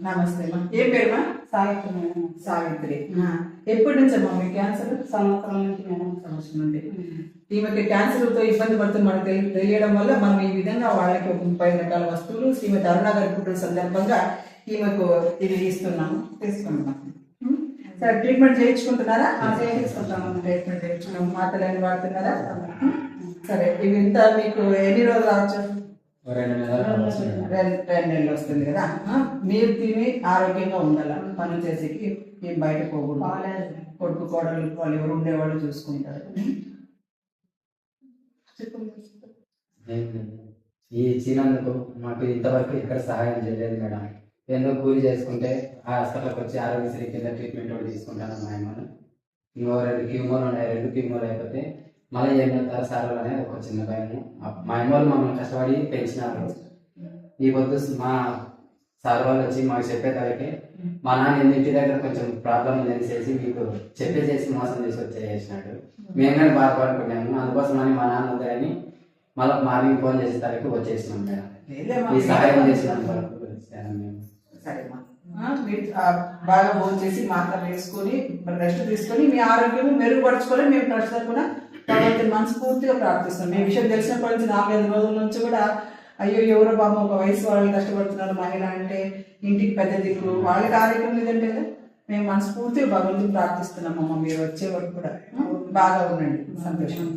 నమస్తే అమ్మా. ఏం పేరుమా? సావిత్రి మేడం. సావిత్రి. ఎప్పటి నుంచి అమ్మా మీకు క్యాన్సర్? సంవత్సరం నుంచి మేడం. సంవత్సరం నుండి. ఈమెకి క్యాన్సర్తో ఇబ్బంది పడుతుంది మనకు తెలియడం వల్ల మనం ఈ విధంగా వాళ్ళకి ఒక 30 రకాల వస్తువులు శ్రీమతి అరుణ గారి పుట్టిన సందర్భంగా ఈమెకు ఇది ఇస్తున్నాము. తీసుకుంటున్నాం. సరే, ట్రీట్మెంట్ చేయించుకుంటున్నారా? చేయించుకుంటాము. ట్రీట్మెంట్ చేయించుకున్నాము. మాత్రలు ఏమి వాడుతున్నారా? సరే, ఇవి ఇంత మీకు ఎన్ని రోజులు రావచ్చు? 2 నెలలు. 2 నెలలు వస్తుంది కదా. మీరు తిని ఆరోగ్యంగా ఉండాలి. పనులు చేసేకి ఏం బయట పోకూడదు. కొడుకు కోడలు వాళ్ళు ఎవరు ఉండేవాళ్ళు చూసుకుంటారు. ఈ ఇచ్చినందుకు మాకు ఇంతవరకు ఇక్కడ సహాయం చేయలేదు మేడం. ఎందుకు కూలి చేసుకుంటే ఆ హాస్పిటల్కి వచ్చి ఆరోగ్యశ్రీ కింద ట్రీట్మెంట్ కూడా తీసుకుంటాను. మా అమ్మను ఇంకో 2 కీమోలు ఉన్నాయి. 2 కీమోలు అయిపోతే మళ్ళీ ఏం చెప్తారు సార్ అనేది ఒక చిన్న భయము. మా అమ్మలు మమ్మల్ని కష్టపడి పెంచినారు. ఈ పొద్దు మా సార్ వాళ్ళు వచ్చి మాకు చెప్పేదానికి మా నాన్న ఇంటి దగ్గర కొంచెం ప్రాబ్లం ఉందని చేసి మీకు చెప్పేసేసి మోసం చేసి వచ్చేసినాడు. మేము కానీ బాధపడుకున్నాము. అందుకోసమని మా నాన్న వద్దని మళ్ళీ మార్నింగ్ ఫోన్ చేసేసరికి వచ్చేసినాం మేడం. ఈ సహాయం చేసినందుకు సరేమ్మా, మీరు బాగా భోజనం చేసి మాత్రం వేసుకొని రెస్ట్ తీసుకొని మీ ఆరోగ్యం మెరుగుపరచుకొని మేము ట్రస్ట్ తరఫున భగవంతుని మనస్ఫూర్తిగా ప్రార్థిస్తాం. మీ విషయం తెలిసినప్పటి నుంచి 4-5 రోజుల నుంచి కూడా అయ్యో ఎవరో బాబు ఒక వయసు వాళ్ళు కష్టపడుతున్నారు, మహిళ అంటే ఇంటికి పెద్ద దిక్కు, వాళ్ళకి ఆరోగ్యం లేదంటే మేము మనస్ఫూర్తిగా భగవంతుని ప్రార్థిస్తున్నామమ్మా. మీరు వచ్చే వరకు కూడా బాగా ఉండండి. సంతోషం.